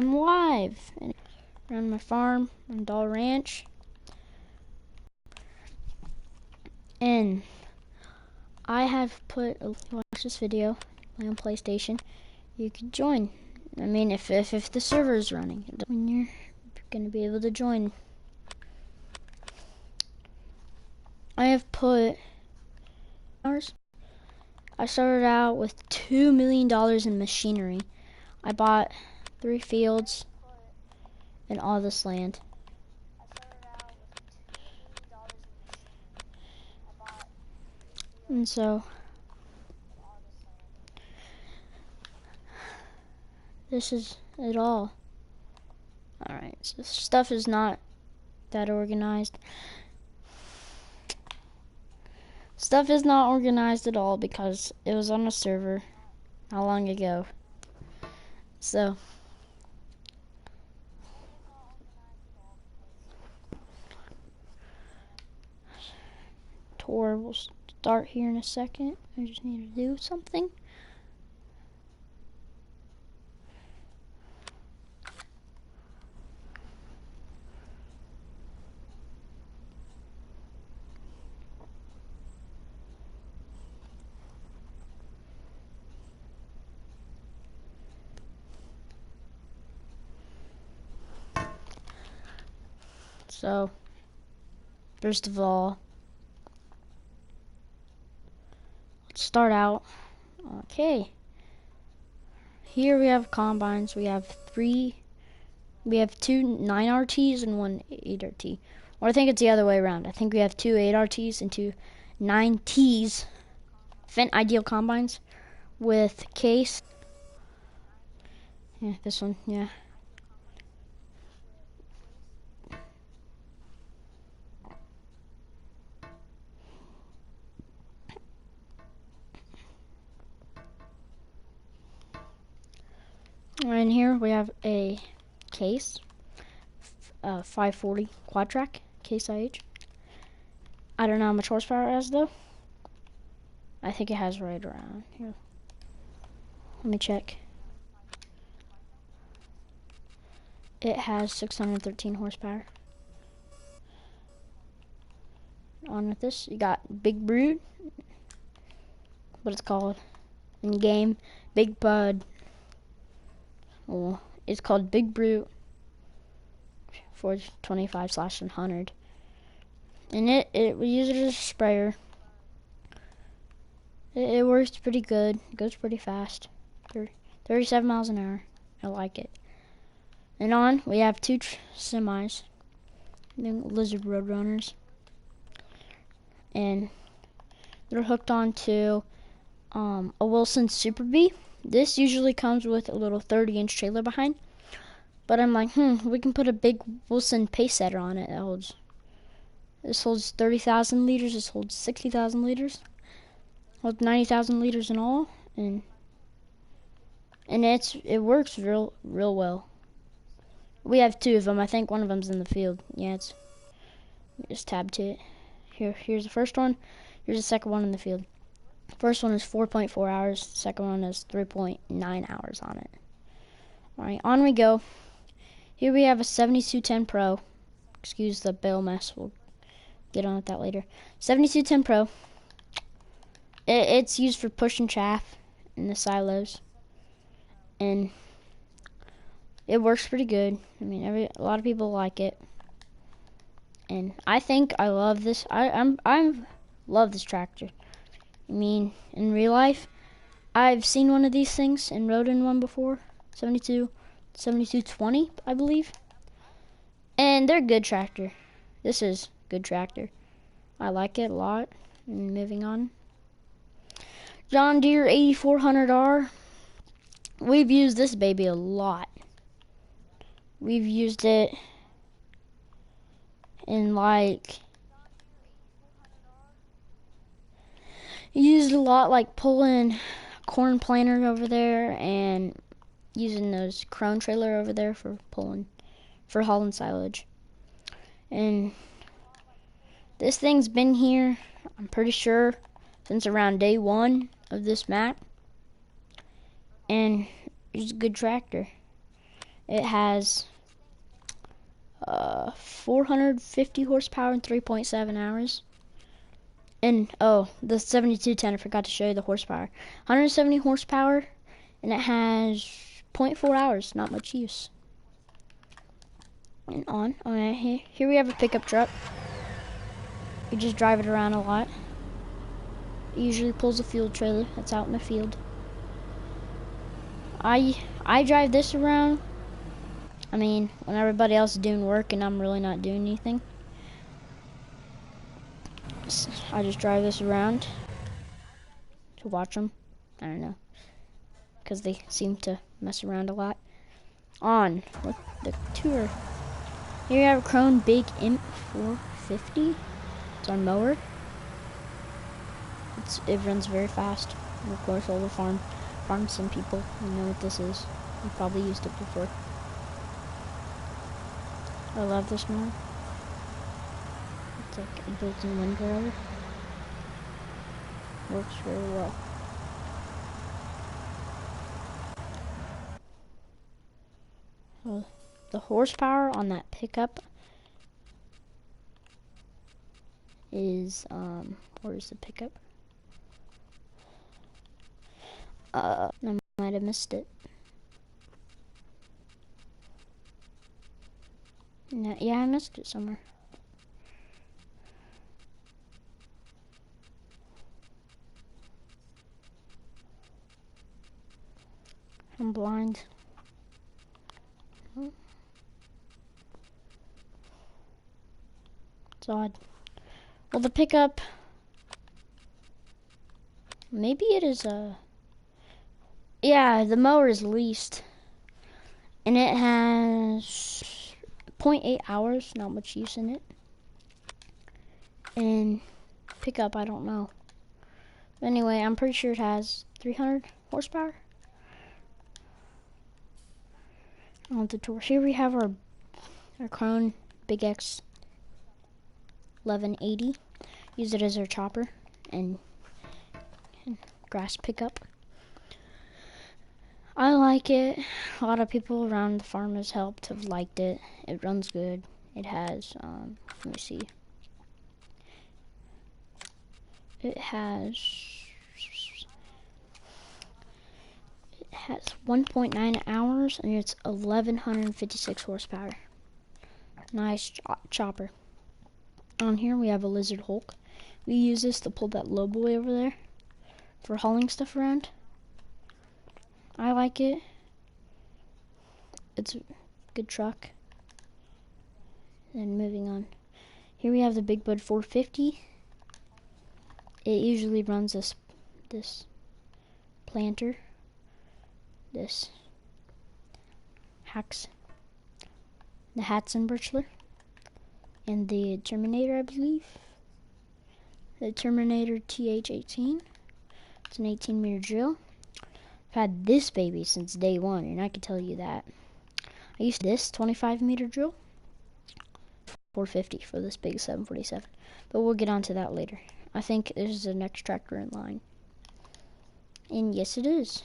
I'm live and around my farm on Doll Ranch. And I have put watch this video, play on PlayStation. You can join. I mean, if the server is running, when you're gonna be able to join. I have put hours. I started out with $2 million in machinery. I bought 3 fields and all this land. And so this is it all. Alright, so stuff is not that organized. Stuff is not organized at all because it was on a server how long ago. So tour will start here in a second. I just need to do something. So, first of all, let's start out. Okay. Here we have combines. We have 2 9RTs and 1 8RT. Or I think it's the other way around. I think we have 2 8RTs and 2 9Ts. Fendt Ideal combines with case. Yeah, this one, yeah. And here we have a case, 540 quad track Case IH. I don't know how much horsepower it has though. I think it has right around here. Let me check. It has 613 horsepower. On with this, you got Big Brood. What it's called in game, Big Bud. Oh, it's called Big Brute 425/100, and we use it as a sprayer. It works pretty good. It goes pretty fast, 37 miles an hour. I like it. And on we have 2 semis, Lizard Roadrunners, and they're hooked onto a Wilson Super Bee. This usually comes with a little 30-inch trailer behind, but I'm like, we can put a big Wilson pace setter on it. This holds 30,000 liters. This holds 60,000 liters. Holds 90,000 liters in all, and it works real well. We have 2 of them. I think one of them's in the field. Yeah, just tab to it. Here's the first one. Here's the second one in the field. First one is 4.4 hours. The second one is 3.9 hours on it. Alright, on we go. Here we have a 7210 Pro. Excuse the bale mess. We'll get on with that later. 7210 Pro. It's used for pushing chaff in the silos. And it works pretty good. I mean, a lot of people like it. And I think I love this. I love this tractor. I mean, in real life, I've seen one of these things and rode in one before. 7220, I believe. And they're a good tractor. This is a good tractor. I like it a lot. And moving on. John Deere 8400R. We've used this baby a lot. We've used it in used a lot, like pulling corn planter over there and using those Krone trailer over there for hauling silage. And this thing's been here, I'm pretty sure, since around day 1 of this map. And it's a good tractor. It has 450 horsepower and 3.7 hours. And oh, the 7210, I forgot to show you the horsepower. 170 horsepower, and it has 0.4 hours, not much use. And on. Okay, here we have a pickup truck. You just drive it around a lot. It usually pulls a fuel trailer that's out in the field. I drive this around. I mean, when everybody else is doing work and I'm really not doing anything. So I just drive this around to watch them. I don't know, because they seem to mess around a lot. On with the tour. Here you have a Krone Big Imp 450. It's our mower. It runs very fast. And of course, all the farm sim people, you know what this is. You've probably used it before. I love this mower. It's like a built-in windrower. Works very well. Well, the horsepower on that pickup is where's the pickup? I might have missed it. No, yeah, I missed it somewhere. I'm blind. It's odd. Well, the pickup, maybe it is yeah, the mower is leased. And it has 0.8 hours, not much use in it. And pickup, I don't know. But anyway, I'm pretty sure it has 300 horsepower. On the tour, here we have our Krone Big X 1180. Use it as our chopper and grass pickup. I like it. A lot of people around the farm has helped, have liked it. It runs good. It has, let me see. It has 1.9 hours and it's 1156 horsepower. Nice chopper. On here we have a Lizard Hulk. We use this to pull that low boy over there for hauling stuff around. I like it. It's a good truck. Then moving on. Here we have the Big Bud 450. It usually runs this planter. This the Hatzenberchler, and the Terminator, I believe. The Terminator TH18. It's an 18-meter drill. I've had this baby since day one, and I can tell you that. I used this 25-meter drill, 450 for this big 747, but we'll get onto that later. I think this is the next tractor in line, and yes, it is.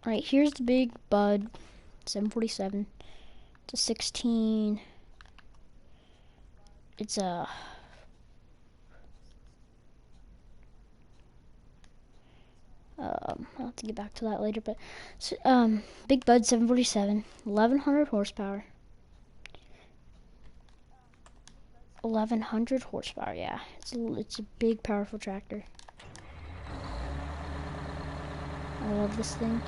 All right, here's the Big Bud 747. It's a 16. It's a I'll have to get back to that later, but Big Bud 747, 1100 horsepower. 1100 horsepower, yeah. It's a big, powerful tractor. I love this thing.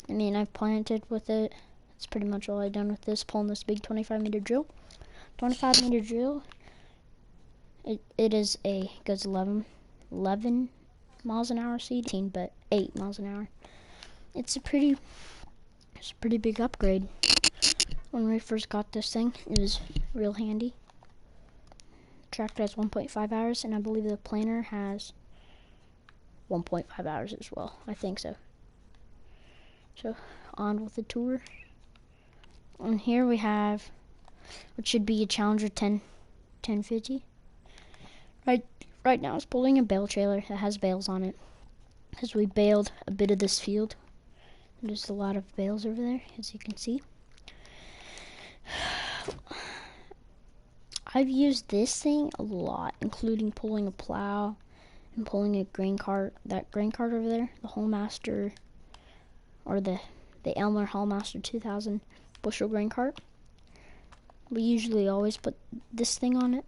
I mean, I've planted with it. That's pretty much all I've done with this, pulling this big 25-meter drill. 25-meter drill. It is goes 11 miles an hour, 18, but 8 miles an hour. It's a pretty big upgrade. When we first got this thing, it was real handy. The tractor has 1.5 hours, and I believe the planer has 1.5 hours as well. I think so. So, on with the tour. And here we have what should be a Challenger 1050. Right right now is pulling a bale trailer that has bales on it, because we baled a bit of this field. There's a lot of bales over there, as you can see. I've used this thing a lot, including pulling a plow and pulling a grain cart. That grain cart over there, the Hallmaster, or the Elmer Hallmaster 2000 bushel grain cart. We usually always put this thing on it,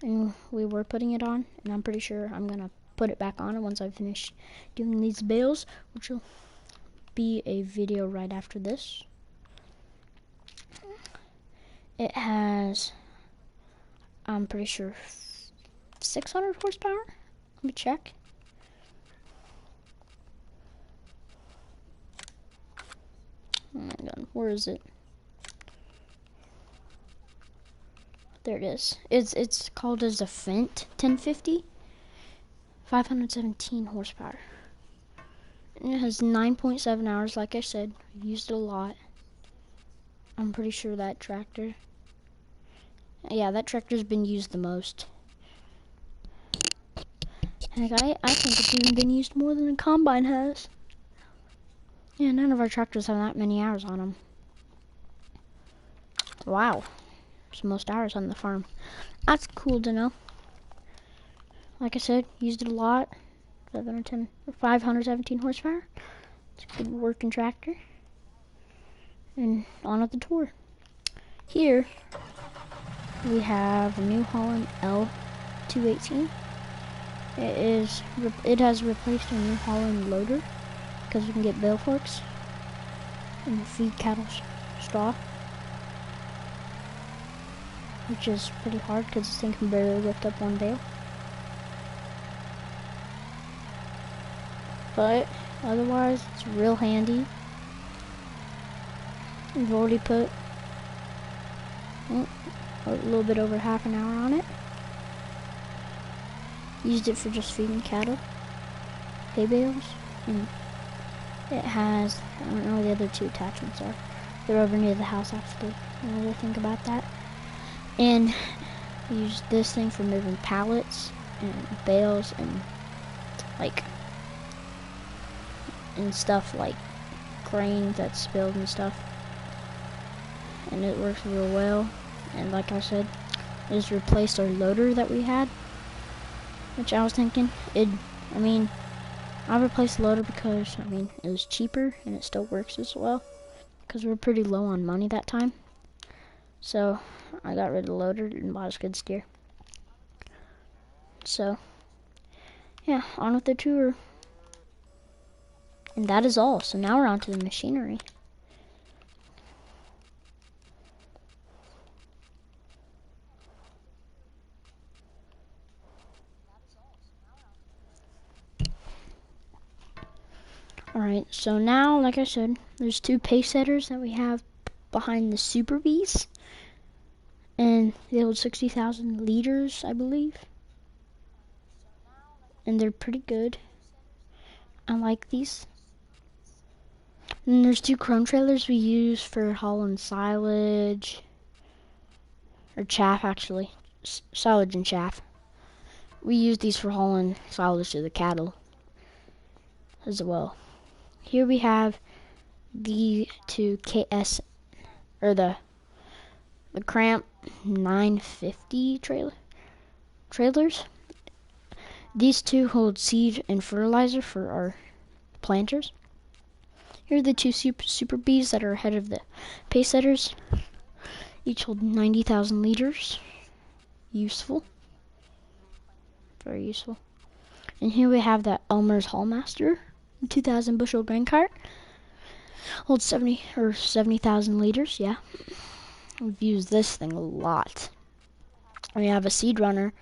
and we were putting it on, and I'm pretty sure I'm gonna put it back on once I finish doing these bales, which will be a video right after this. It has, I'm pretty sure, 600 horsepower. Let me check. Oh my god, where is it? There it is. It's called as a Fendt 1050. 517 horsepower. And it has 9.7 hours, like I said. I've used it a lot. I'm pretty sure that tractor. Yeah, that tractor's been used the most. Heck, I think it's even been used more than the combine has. Yeah, none of our tractors have that many hours on them. Wow. It's the most hours on the farm. That's cool to know. Like I said, used it a lot. 517 horsepower. It's a good working tractor. And on with the tour. Here we have a New Holland L218. It has replaced a New Holland loader because we can get bale forks and feed cattle straw, which is pretty hard because this thing can barely lift up one bale. But otherwise, it's real handy. We've already put a little bit over half an hour on it. Used it for just feeding cattle, hay bales, and it has, I don't know what the other two attachments are. They're over near the house actually, I don't really think about that. And we use this thing for moving pallets and bales and stuff like grain that's spilled and stuff. And it works real well. And like I said, it has replaced our loader that we had, which I was thinking I replaced the loader because it was cheaper and it still works as well, because we were pretty low on money that time. So I got rid of the loader and bought a skid steer. So yeah, on with the tour. And that is all. So now we're on to the machinery. Alright, so now, like I said, there's two pace setters that we have behind the Super Bees. And they hold 60,000 liters, I believe. And they're pretty good. I like these. And there's two chrome trailers we use for hauling silage. Or chaff, actually. Silage and chaff. We use these for hauling silage to the cattle as well. Here we have the two KS, or the Cramp 950 trailers. These two hold seed and fertilizer for our planters. Here are the two Super Bees that are ahead of the pace setters. Each hold 90,000 liters. Useful. Very useful. And here we have that Elmer's Hallmaster 2000 bushel grain cart. Holds 70,000 liters, yeah. We've used this thing a lot. We have a seed runner,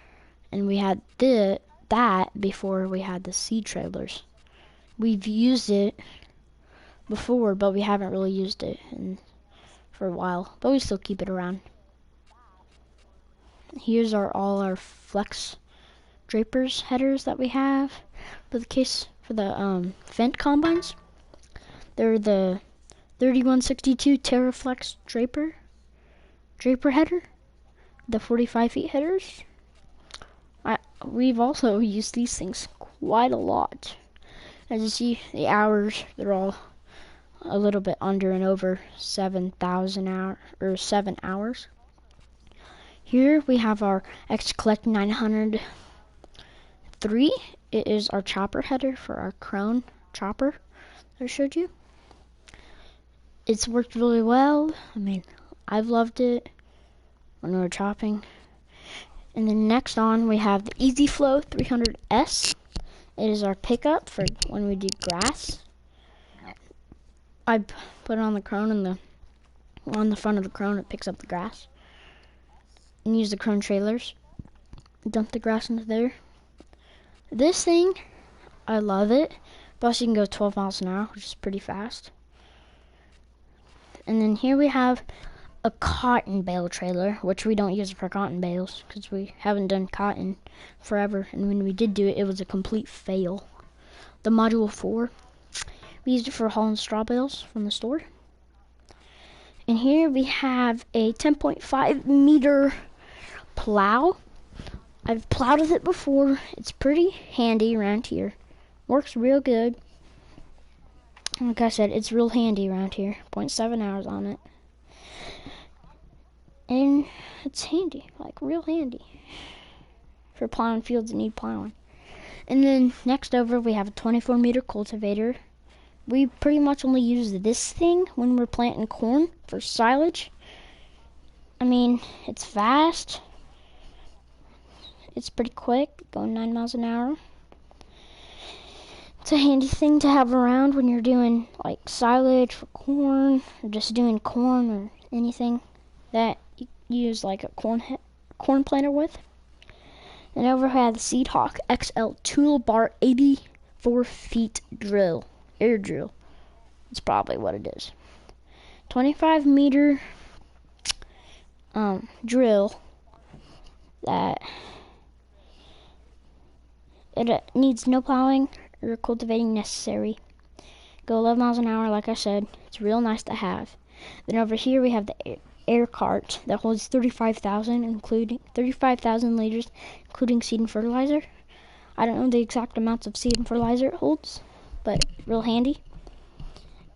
and we had that before we had the seed trailers. We've used it before, but we haven't really used it for a while. But we still keep it around. Here's all our flex drapers headers that we have for the Fendt combines. They're the 3162 TerraFlex draper header, the 45 feet headers. we've also used these things quite a lot. As you see, the hours, they're all a little bit under and over 7,000 hours, or 7 hours. Here we have our XCollect 903. It is our chopper header for our Krone chopper that I showed you. It's worked really well. I mean, I've loved it when we were chopping. And then next on, we have the EasyFlow 300S. It is our pickup for when we do grass. I put it on the Krone, and on the front of the Krone, it picks up the grass. And use the Krone trailers. Dump the grass into there. This thing, I love it. Plus, you can go 12 miles an hour, which is pretty fast. And then here we have a cotton bale trailer, which we don't use for cotton bales because we haven't done cotton forever. And when we did do it, it was a complete fail. The Module 4, we used it for hauling straw bales from the store. And here we have a 10.5 meter plow. I've plowed with it before. It's pretty handy around here. Works real good. Like I said, it's real handy around here. 0.7 hours on it. And it's handy, like real handy. For plowing fields that need plowing. And then next over we have a 24 meter cultivator. We pretty much only use this thing when we're planting corn for silage. I mean, it's fast. It's pretty quick, going 9 miles an hour. It's a handy thing to have around when you're doing like silage for corn, or just doing corn or anything that you use like a corn planter with. And over here I have the Seedhawk XL toolbar 84 feet drill, air drill. That's probably what it is. 25 meter drill that it needs no plowing or cultivating necessary. Go 11 miles an hour, like I said. It's real nice to have. Then over here we have the air cart that holds 35,000 liters, including seed and fertilizer. I don't know the exact amounts of seed and fertilizer it holds, but real handy.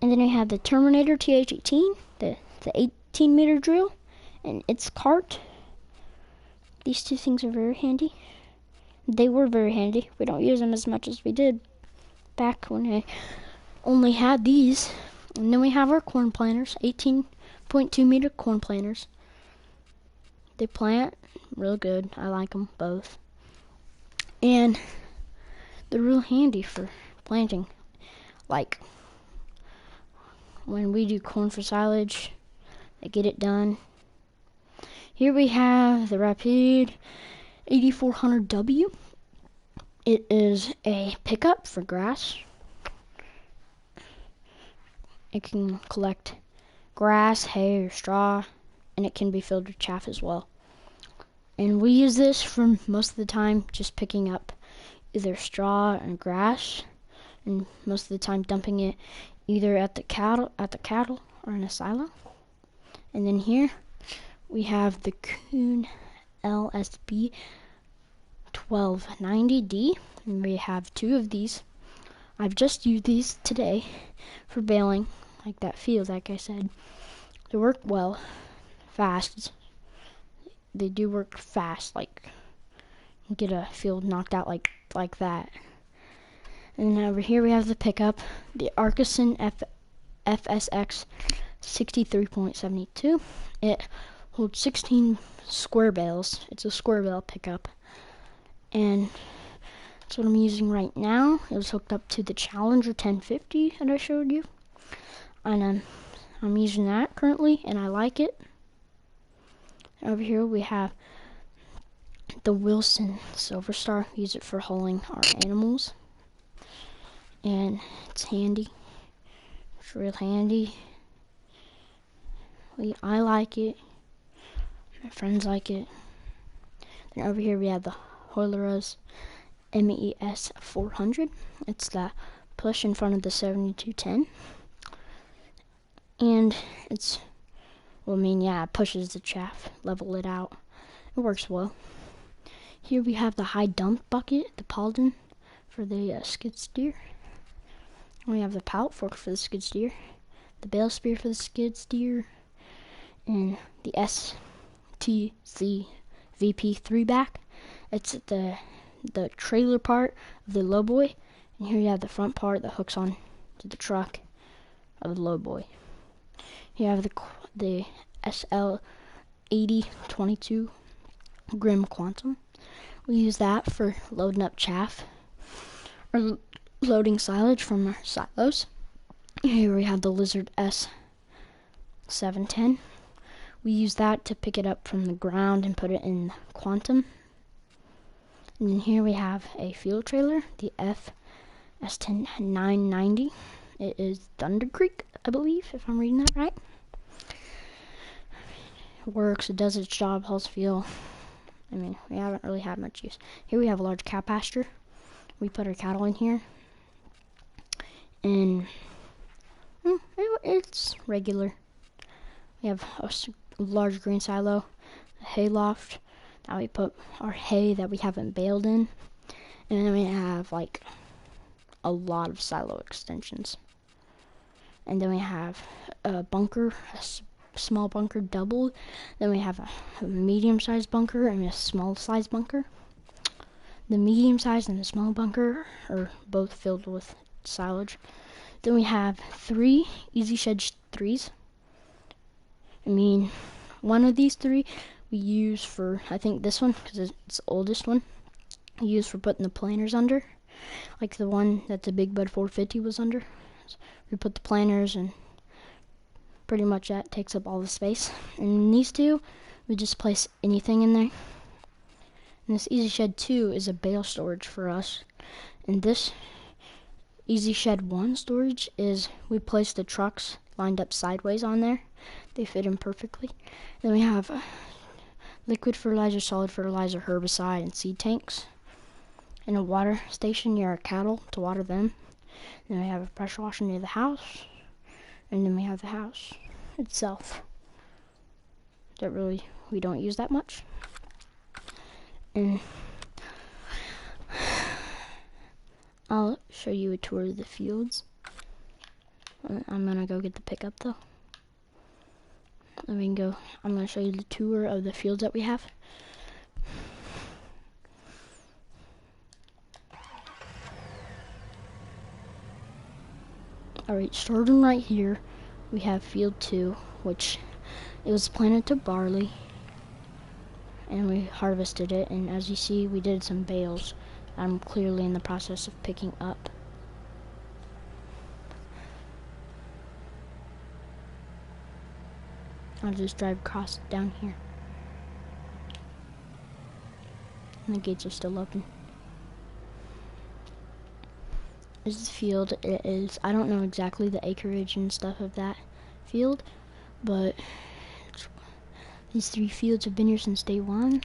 And then we have the Terminator TH18, the 18 meter drill, and its cart. These two things are very handy. They were very handy. We don't use them as much as we did back when I only had these. And then we have our corn planters, 18.2 meter corn planters. They plant real good. I like them both. And they're real handy for planting. Like when we do corn for silage, they get it done. Here we have the Rapide 8400W. It is a pickup for grass. It can collect grass, hay, or straw, and it can be filled with chaff as well. And we use this for most of the time just picking up either straw and grass, and most of the time dumping it either at the cattle or in a silo. And then here we have the Kuhn LSB 1290D, and we have two of these. I've just used these today for baling, like that field, like I said. They work well, fast. They do work fast, like get a field knocked out like that. And over here we have the pickup, the Arkeson FSX 63.72. It holds 16 square bales. It's a square bale pickup. And that's what I'm using right now. It was hooked up to the Challenger 1050 that I showed you. And I'm using that currently, and I like it. Over here we have the Wilson Silver Star. Use it for hauling our animals. And it's handy. It's real handy. I like it. My friends like it. Then over here we have the Hoyleras MES 400. It's the push in front of the 7210. And it pushes the chaff, level it out. It works well. Here we have the high dump bucket, the Paladin for the skid steer. We have the pallet fork for the skid steer, the bale spear for the skid steer, and the STC VP3 back. It's the trailer part of the lowboy, and here you have the front part that hooks on to the truck of the lowboy. Here you have the SL8022 Grim Quantum. We use that for loading up chaff or loading silage from our silos. Here we have the Lizard S710. We use that to pick it up from the ground and put it in Quantum. And then here we have a field trailer, the FS10990. It is Thunder Creek, I believe, if I'm reading that right. It works, it does its job, hauls fuel. I mean, we haven't really had much use. Here we have a large cow pasture. We put our cattle in here. And it's regular. We have a large grain silo, a hay loft. Now we put our hay that we haven't baled in. And then we have like a lot of silo extensions. And then we have a bunker, small bunker double. Then we have a medium-sized bunker and a small-sized bunker. The medium-sized and the small bunker are both filled with silage. Then we have 3 Easy Shed 3s. I mean, one of these 3 we use for, I think this one, because it's the oldest one, we use for putting the planters under. Like the one that the Big Bud 450 was under. So we put the planters and pretty much that takes up all the space. And these 2, we just place anything in there. And this Easy Shed 2 is a bale storage for us. And this Easy Shed 1 storage is we place the trucks lined up sideways on there. They fit in perfectly. Then we have liquid fertilizer, solid fertilizer, herbicide, and seed tanks. And a water station near our cattle to water them. Then we have a pressure washer near the house. And then we have the house itself that really we don't use that much. And I'll show you a tour of the fields. I'm gonna go get the pickup though. I'm gonna show you the tour of the fields that we have. Alright, starting right here, we have field 2, which it was planted to barley, and we harvested it, and as you see, we did some bales. I'm clearly in the process of picking up. I'll just drive across down here. And the gates are still open. This is the field. It is, I don't know exactly the acreage and stuff of that field, but these 3 fields have been here since day 1.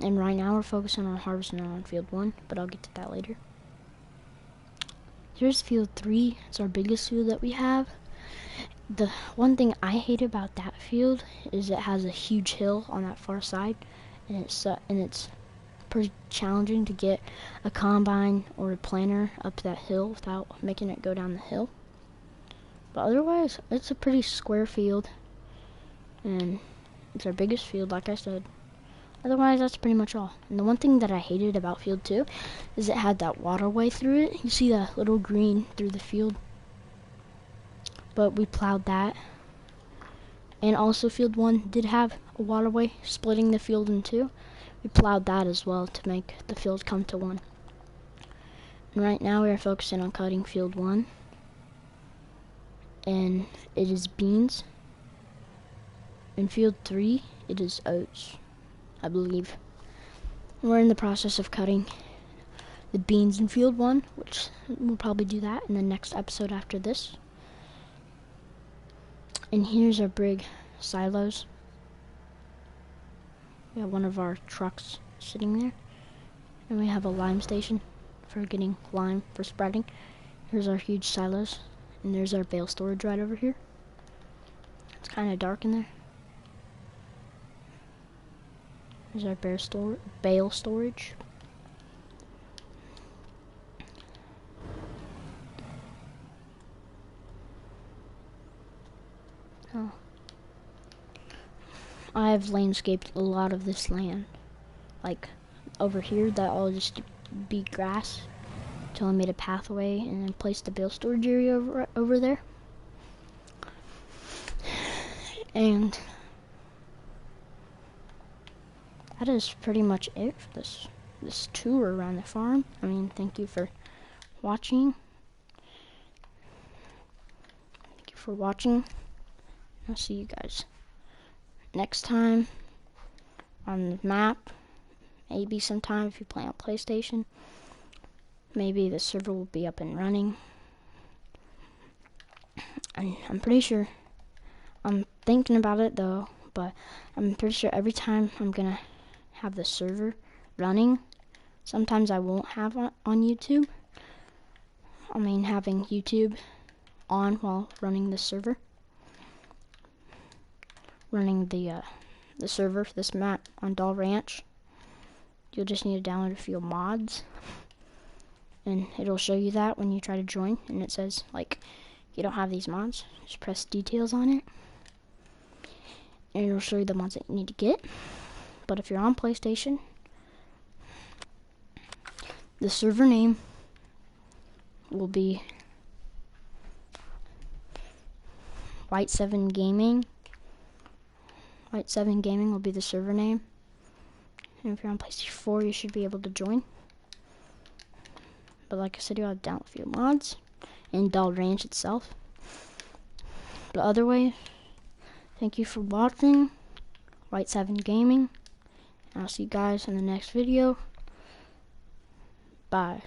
And right now we're focusing on harvesting on field 1, but I'll get to that later. Here's field 3. It's our biggest field that we have. The one thing I hate about that field is it has a huge hill on that far side, and it's pretty challenging to get a combine or a planter up that hill without making it go down the hill. But otherwise, it's a pretty square field, and it's our biggest field, like I said. Otherwise, that's pretty much all. And the one thing that I hated about field 2 is it had that waterway through it. You see that little green through the field, but we plowed that. And also field 1 did have a waterway splitting the field in 2. We plowed that as well to make the field come to 1. And right now we are focusing on cutting field 1. And it is beans. In field 3, it is oats, I believe. We're in the process of cutting the beans in field 1, which we'll probably do that in the next episode after this. And here's our big silos. We have one of our trucks sitting there. And we have a lime station for getting lime for spreading. Here's our huge silos. And there's our bale storage right over here. It's kind of dark in there. Here's our bale storage. Oh. I've landscaped a lot of this land. Like over here, that all just be grass. Until I made a pathway and then placed the bale storage area over there. And that is pretty much it for this tour around the farm. I mean, thank you for watching. Thank you for watching. I'll see you guys next time on the map. Maybe sometime if you play on PlayStation. Maybe the server will be up and running. I'm pretty sure. I'm thinking about it though, but I'm pretty sure every time I'm gonna have the server running, sometimes I won't have on YouTube. I mean, having YouTube on while running the server. Running the server for this map on Doll Ranch. You'll just need to download a few mods, and it'll show you that when you try to join, and it says like you don't have these mods, just press details on it and it'll show you the mods that you need to get. But if you're on PlayStation, the server name will be White 7 Gaming. White 7 Gaming will be the server name. And if you're on PlayStation 4, you should be able to join. But like I said, you'll have to download a few mods and Doll Ranch itself. But other way, thank you for watching White 7 Gaming. I'll see you guys in the next video. Bye.